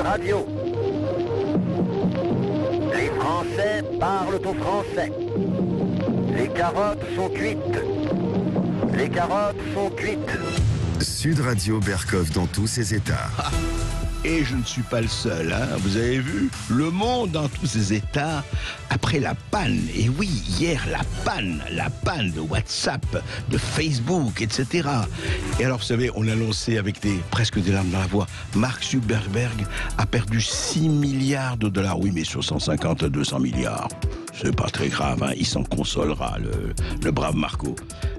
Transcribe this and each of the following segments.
Radio. Les Français parlent au français. Les carottes sont cuites. Les carottes sont cuites. Sud Radio Berkov dans tous ses états. Et je ne suis pas le seul, hein. Vous avez vu, le monde dans tous ses états, après la panne, et oui, hier, la panne de WhatsApp, de Facebook, etc. Et alors, vous savez, on a annoncé avec presque des larmes dans la voix, Mark Zuckerberg a perdu 6 milliards de dollars, oui, mais sur 150 à 200 milliards. C'est pas très grave, hein. Il s'en consolera, le brave Marco.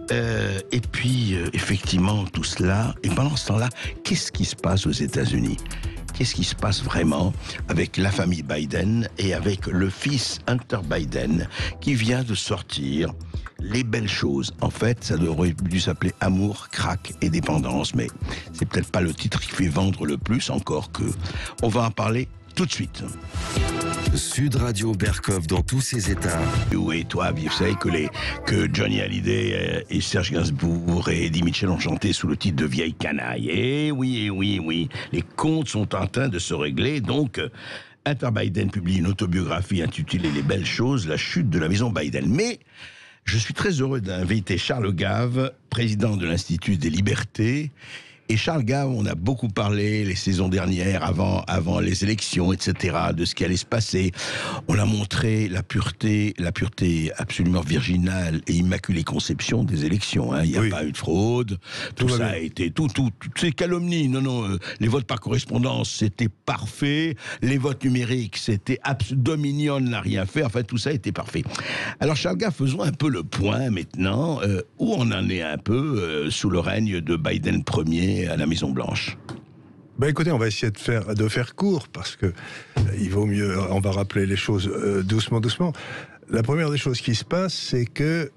Et puis, effectivement, tout cela, et pendant ce temps-là, qu'est-ce qui se passe aux États-Unis ? Qu'est-ce qui se passe vraiment avec la famille Biden et avec le fils Hunter Biden qui vient de sortir Les Belles Choses. En fait, ça aurait dû s'appeler Amour, Crack et Dépendance, mais c'est peut-être pas le titre qui fait vendre le plus, encore que. On va en parler tout de suite. Sud Radio Berkov dans tous ses états. Oui, toi, vous savez que Johnny Hallyday et Serge Gainsbourg et Eddie Mitchell ont chanté sous le titre de Vieille Canaille. Eh oui. Les comptes sont en train de se régler, donc Hunter Biden publie une autobiographie intitulée Les Belles Choses, la chute de la maison Biden. Mais je suis très heureux d'inviter Charles Gave, président de l'Institut des Libertés. Et Charles Gave, on a beaucoup parlé les saisons dernières, avant les élections, etc., de ce qui allait se passer. On a montré la pureté absolument virginale et immaculée conception des élections. Hein. Il n'y a pas eu de fraude. Tout ça a été, toutes ces calomnies. Non, les votes par correspondance, c'était parfait. Les votes numériques, c'était Dominion n'a rien fait. Enfin, tout ça était parfait. Alors, Charles Gave, faisons un peu le point maintenant, où on en est un peu sous le règne de Biden Ier à la Maison-Blanche. Écoutez, on va essayer de faire court, parce que il vaut mieux, on va rappeler les choses doucement. La première des choses qui se passe, c'est que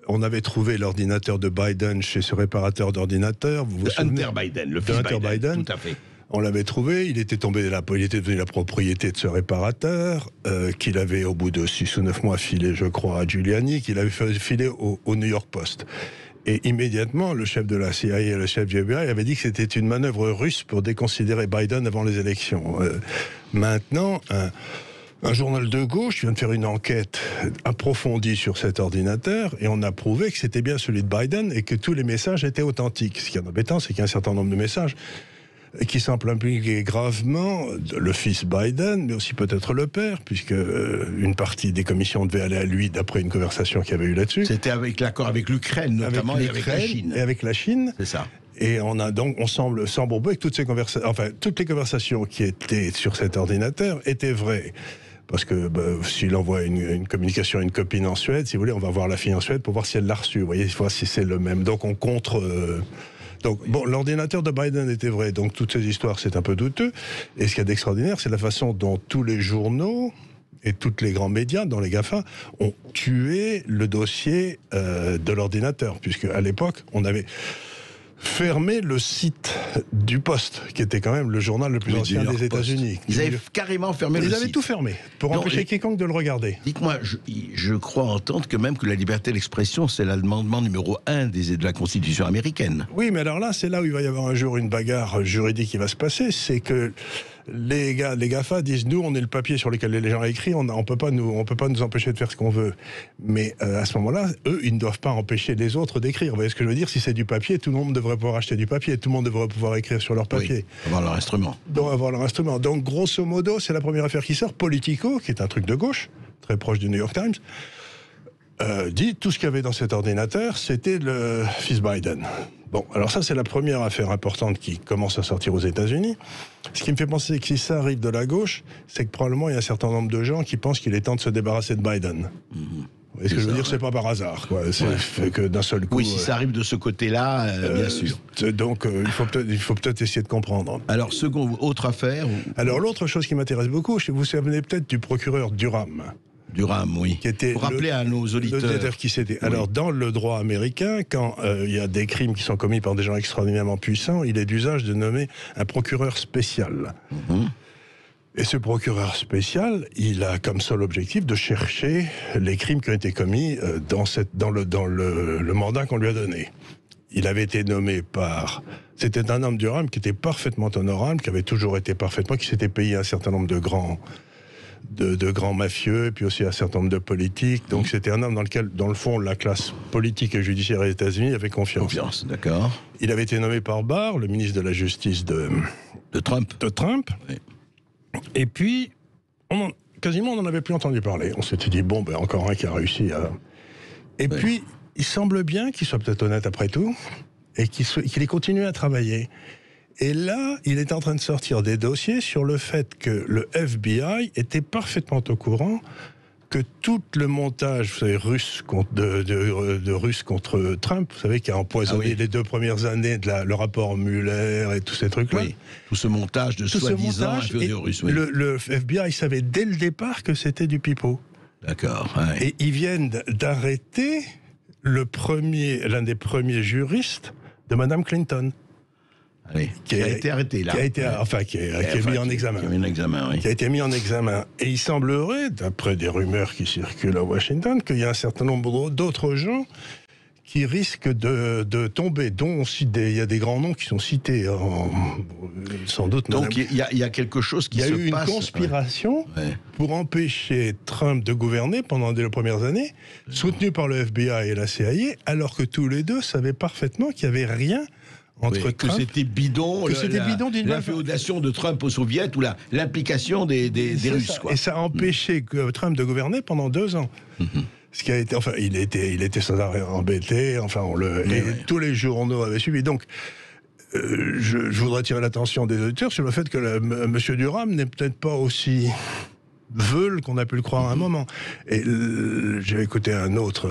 on avait trouvé l'ordinateur de Biden chez ce réparateur d'ordinateurs. Vous vous souvenez ? Hunter Biden, le fils Hunter Biden. Tout à fait. On l'avait trouvé, il était devenu la propriété de ce réparateur, qu'il avait, au bout de 6 ou 9 mois, filé, je crois, à Giuliani, qu'il avait filé au New York Post. Et immédiatement, le chef de la CIA et le chef du FBI avaient dit que c'était une manœuvre russe pour déconsidérer Biden avant les élections. Maintenant, un journal de gauche vient de faire une enquête approfondie sur cet ordinateur et on a prouvé que c'était bien celui de Biden et que tous les messages étaient authentiques. Ce qui est embêtant, c'est qu'il y a un certain nombre de messages qui semble impliquer gravement le fils Biden, mais aussi peut-être le père, puisque une partie des commissions devait aller à lui, d'après une conversation qu'il y avait eu là-dessus. C'était avec l'accord avec l'Ukraine, notamment, et avec la Chine. Et avec la Chine. C'est ça. Et on semble s'embourber avec toutes ces conversations. Enfin, toutes les conversations qui étaient sur cet ordinateur étaient vraies. Parce que s'il envoie une communication à une copine en Suède, si vous voulez, on va voir la fille en Suède pour voir si elle l'a reçue. Vous voyez, voir si c'est le même. Donc on contre. Donc, l'ordinateur de Biden était vrai, donc toutes ces histoires, c'est un peu douteux. Et ce qu'il y a d'extraordinaire, c'est la façon dont tous les journaux et tous les grands médias, dont les GAFA, ont tué le dossier de l'ordinateur. Puisque à l'époque, on avait fermé le site du Poste, qui était quand même le journal le plus ancien des États-Unis. Ils avaient carrément fermé le site. Ils avaient tout fermé, pour empêcher quiconque de le regarder. Dites-moi, je crois entendre que même que la liberté d'expression, c'est l'amendement numéro 1 de la Constitution américaine. Oui, mais alors là, c'est là où il va y avoir un jour une bagarre juridique qui va se passer, c'est que les GAFA disent, nous, on est le papier sur lequel les gens ont écrit, on peut pas nous empêcher de faire ce qu'on veut. Mais à ce moment-là, eux, ils ne doivent pas empêcher les autres d'écrire. Vous voyez ce que je veux dire ? Si c'est du papier, tout le monde devrait pouvoir acheter du papier, tout le monde devrait pouvoir écrire sur leur papier. Oui, avoir leur instrument. Donc, grosso modo, c'est la première affaire qui sort. Politico, qui est un truc de gauche, très proche du New York Times, dit tout ce qu'il y avait dans cet ordinateur, c'était le fils Biden. Bon, alors ça, c'est la première affaire importante qui commence à sortir aux États-Unis. Ce qui me fait penser que si ça arrive de la gauche, c'est que probablement il y a un certain nombre de gens qui pensent qu'il est temps de se débarrasser de Biden. Est-ce que je veux dire, c'est pas par hasard, quoi. C'est que d'un seul coup. Oui, si ça arrive de ce côté-là, bien sûr. Donc, il faut peut-être essayer de comprendre. Alors, autre affaire. Alors, l'autre chose qui m'intéresse beaucoup, vous vous souvenez peut-être du procureur Durham. Durham, oui. Qui était pour rappeler à nos auditeurs qui c'était. Oui. Alors, dans le droit américain, quand il y a des crimes qui sont commis par des gens extraordinairement puissants, il est d'usage de nommer un procureur spécial. Et ce procureur spécial, il a comme seul objectif de chercher les crimes qui ont été commis dans le mandat qu'on lui a donné. il avait été nommé par... C'était un homme Durham qui était parfaitement honorable, qui avait toujours été parfaitement, qui s'était payé un certain nombre de grands mafieux, et puis aussi un certain nombre de politiques. Donc c'était un homme dans lequel, dans le fond, la classe politique et judiciaire des États-Unis avait confiance. D'accord. Il avait été nommé par Barr, le ministre de la Justice de Trump. Oui. Et puis, quasiment, on n'en avait plus entendu parler. On s'était dit, bon, ben, encore un qui a réussi à... Et puis, il semble bien qu'il soit peut-être honnête après tout, et qu'il ait continué à travailler. Et là, il est en train de sortir des dossiers sur le fait que le FBI était parfaitement au courant que tout le montage, vous savez, russe contre Trump, vous savez, qui a empoisonné les 2 premières années de le rapport Mueller et tous ces trucs-là. Oui, tout ce montage de soi-disant inférieur russe. Oui. Le FBI savait dès le départ que c'était du pipeau. D'accord. Ouais. Et ils viennent d'arrêter l'un des premiers juristes de Madame Clinton. Allez, qui a été arrêté, là. Qui est mis en examen. Qui a été mis en examen. Et il semblerait, d'après des rumeurs qui circulent à Washington, qu'il y a un certain nombre d'autres gens qui risquent de tomber, dont il y a des grands noms qui sont cités, sans doute. Donc il y a quelque chose qui se passe. Il y a eu une conspiration pour empêcher Trump de gouverner pendant les premières années, soutenue par le FBI et la CIA, alors que tous les deux savaient parfaitement qu'il n'y avait rien entre Trump, que c'était bidon, l'inféodation de Trump aux soviets ou l'implication des Russes. Quoi. Et ça a empêché Trump de gouverner pendant 2 ans. Ce qui a été, enfin, il était sans arrêt embêté. Enfin, tous les journaux avaient suivi. Donc, je voudrais attirer l'attention des auditeurs sur le fait que M. Durham n'est peut-être pas aussi veule qu'on a pu le croire à un moment. Et j'ai écouté un autre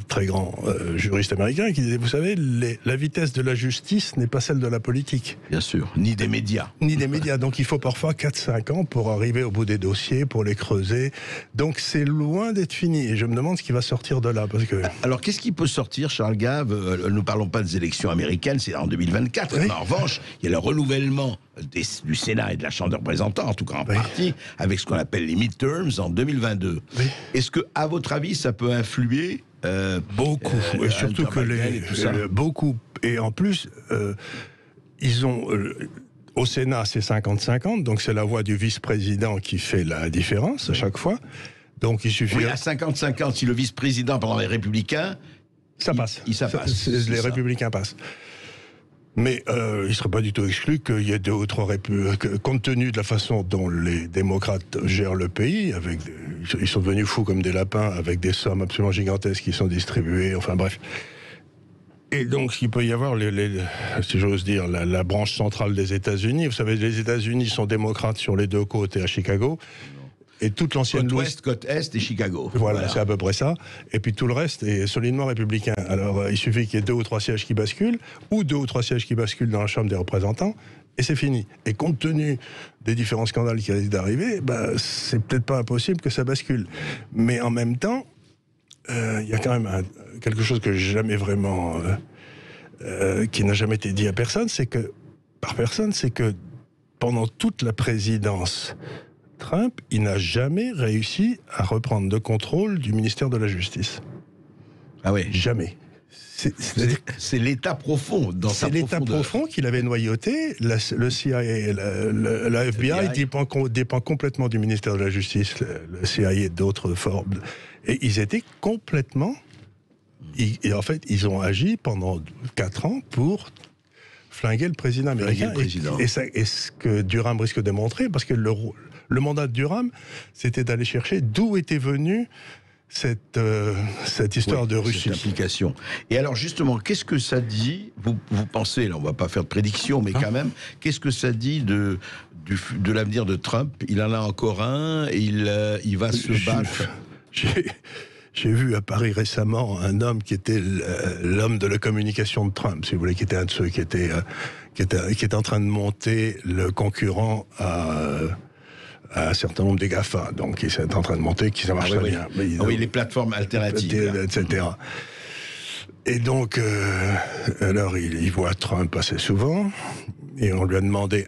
très grand juriste américain qui disait, vous savez, la vitesse de la justice n'est pas celle de la politique. Bien sûr, ni des médias. Ni des médias. Donc il faut parfois 4-5 ans pour arriver au bout des dossiers, pour les creuser. Donc c'est loin d'être fini. Et je me demande ce qui va sortir de là. Parce que... Alors qu'est-ce qui peut sortir, Charles Gave? Nous ne parlons pas des élections américaines, c'est en 2024. Oui. Mais en revanche, il y a le renouvellement du Sénat et de la Chambre des représentants, en tout cas en partie, avec ce qu'on appelle les midterms en 2022. Oui. Est-ce que, à votre avis, ça peut influer beaucoup, et surtout que beaucoup. Et en plus, ils ont au Sénat, c'est 50-50, donc c'est la voix du vice-président qui fait la différence à chaque fois. Donc il suffit. Oui, à 50-50, si le vice-président pendant les Républicains, ça passe. Les Républicains passent. Mais il ne serait pas du tout exclu qu'il y ait 2 ou 3 compte tenu de la façon dont les démocrates gèrent le pays, ils sont devenus fous comme des lapins, avec des sommes absolument gigantesques qui sont distribuées, enfin bref. Et donc, il peut y avoir, si j'ose dire, la branche centrale des États-Unis. Vous savez, les États-Unis sont démocrates sur les 2 côtes et à Chicago. Et toute l'ancienne côte ouest, côte est et Chicago. Voilà, c'est à peu près ça. Et puis tout le reste est solidement républicain. Alors il suffit qu'il y ait 2 ou 3 sièges qui basculent, ou 2 ou 3 sièges qui basculent dans la Chambre des représentants, et c'est fini. Et compte tenu des différents scandales qui risquent d'arriver, c'est peut-être pas impossible que ça bascule. Mais en même temps, il y a quand même quelque chose que j'ai jamais vraiment, qui n'a jamais été dit à personne, c'est que pendant toute la présidence Trump, il n'a jamais réussi à reprendre le contrôle du ministère de la Justice. Ah oui. Jamais. C'est l'état profond. C'est l'état profond qu'il avait noyauté. Le CIA, la FBI dépend complètement du ministère de la Justice, le CIA et d'autres formes. Et ils étaient complètement... Et en fait, ils ont agi pendant 4 ans pour flinguer le président américain. Et ce que Durham risque de montrer, parce que le mandat de Durham, c'était d'aller chercher d'où était venue cette histoire de Russie. Cette implication. Et alors justement, qu'est-ce que ça dit, vous pensez, là on ne va pas faire de prédiction, mais quand même, qu'est-ce que ça dit de l'avenir de Trump? Il en a encore un, et il va se battre. J'ai vu à Paris récemment un homme qui était l'homme de la communication de Trump, si vous voulez, qui était un de ceux qui était en train de monter le concurrent à un certain nombre des GAFA, donc qui est en train de monter, qui ça marche très bien. Oui, les plateformes alternatives. Etc. Et donc, alors il voit Trump assez souvent, et on lui a demandé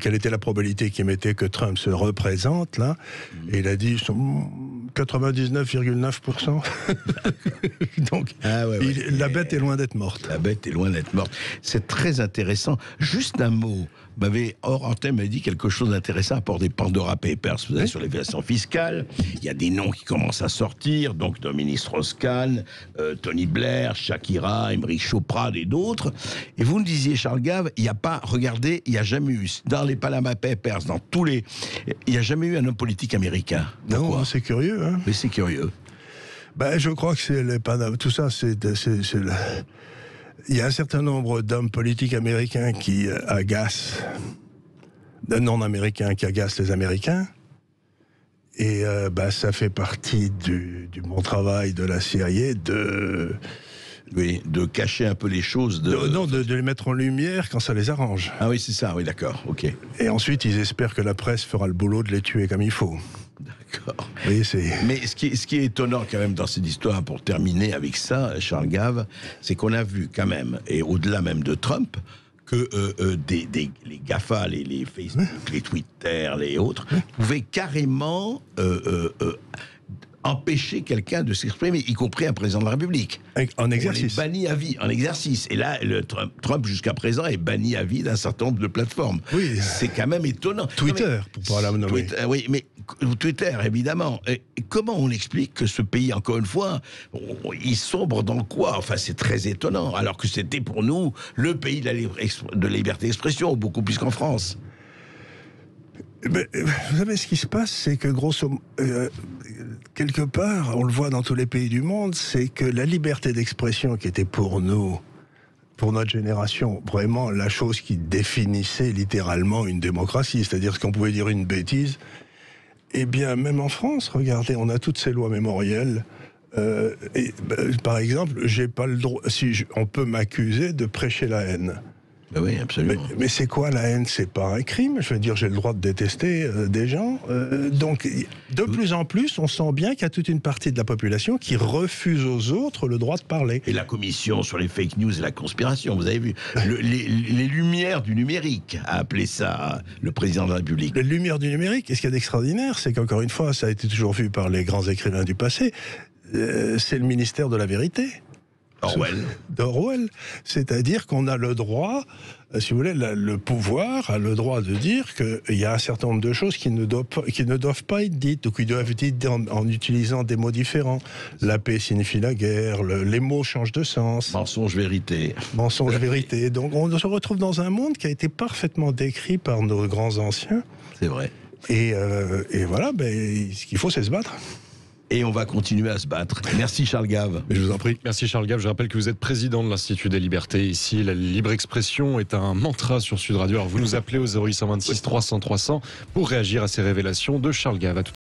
quelle était la probabilité qu'il mettait que Trump se représente, là, et il a dit 99,9%. Donc, la bête est loin d'être morte. La bête est loin d'être morte. C'est très intéressant. Juste un mot. Hors antenne, m'avait dit quelque chose d'intéressant à propos des Pandora Papers. Vous savez, sur l'évasion fiscale, il y a des noms qui commencent à sortir, donc Dominique Strauss-Kahn, Tony Blair, Shakira, Emery Chopra et d'autres. Et vous nous disiez, Charles Gave, il n'y a pas, regardez, il n'y a jamais eu, dans les Panama Papers, dans tous les... Il n'y a jamais eu un homme politique américain. Pourquoi ? Non, c'est curieux. Hein. Mais c'est curieux. Je crois que c'est les Panama... Tout ça, il y a un certain nombre d'hommes politiques américains qui agacent, non-américains qui agacent les Américains. Et ça fait partie du bon travail de la CIA de cacher un peu les choses. De les mettre en lumière quand ça les arrange. Ah oui, c'est ça, oui, d'accord, ok. Et ensuite, ils espèrent que la presse fera le boulot de les tuer comme il faut. D'accord. Oui, Mais ce qui est étonnant quand même dans cette histoire, pour terminer avec ça, Charles Gave, c'est qu'on a vu quand même, et au-delà même de Trump, que les GAFA, les Facebook, les Twitter, les autres, pouvaient carrément empêcher quelqu'un de s'exprimer, y compris un président de la République. En exercice. On est banni à vie, en exercice. Et là, Trump, jusqu'à présent, est banni à vie d'un certain nombre de plateformes. Oui. C'est quand même étonnant. Twitter, pour pas la nommer. Oui, mais Twitter, évidemment. Et comment on explique que ce pays, encore une fois, il sombre dans quoi ? Enfin, c'est très étonnant. Alors que c'était pour nous le pays de la liberté d'expression, beaucoup plus qu'en France. Mais, vous savez, ce qui se passe, c'est que grosso modo, quelque part, on le voit dans tous les pays du monde, c'est que la liberté d'expression qui était pour nous, pour notre génération, vraiment la chose qui définissait littéralement une démocratie, c'est-à-dire qu'on pouvait dire une bêtise, eh bien, même en France, regardez, on a toutes ces lois mémorielles. Par exemple, j'ai pas le droit, on peut m'accuser de prêcher la haine. Ben oui, absolument. Mais c'est quoi la haine ? C'est pas un crime. Je veux dire, j'ai le droit de détester des gens. Donc, de plus en plus, on sent bien qu'il y a toute une partie de la population qui refuse aux autres le droit de parler. Et la commission sur les fake news et la conspiration, vous avez vu les lumières du numérique, a appelé ça le président de la République. Les lumières du numérique, et ce qu'il y a d'extraordinaire, c'est qu'encore une fois, ça a été toujours vu par les grands écrivains du passé, c'est le ministère de la vérité. D'Orwell. C'est-à-dire qu'on a le droit, si vous voulez, le pouvoir a le droit de dire qu'il y a un certain nombre de choses qui ne doivent pas être dites, ou qui doivent être dites en utilisant des mots différents. La paix signifie la guerre, les mots changent de sens. Mensonge-vérité. Mensonge-vérité. Donc on se retrouve dans un monde qui a été parfaitement décrit par nos grands anciens. C'est vrai. Et voilà, ce qu'il faut, c'est se battre. Et on va continuer à se battre. Merci Charles Gave. Je vous en prie. Merci Charles Gave. Je rappelle que vous êtes président de l'Institut des Libertés. Ici, la libre expression est un mantra sur Sud Radio. Alors vous nous appelez au 0826 300 300 pour réagir à ces révélations de Charles Gave.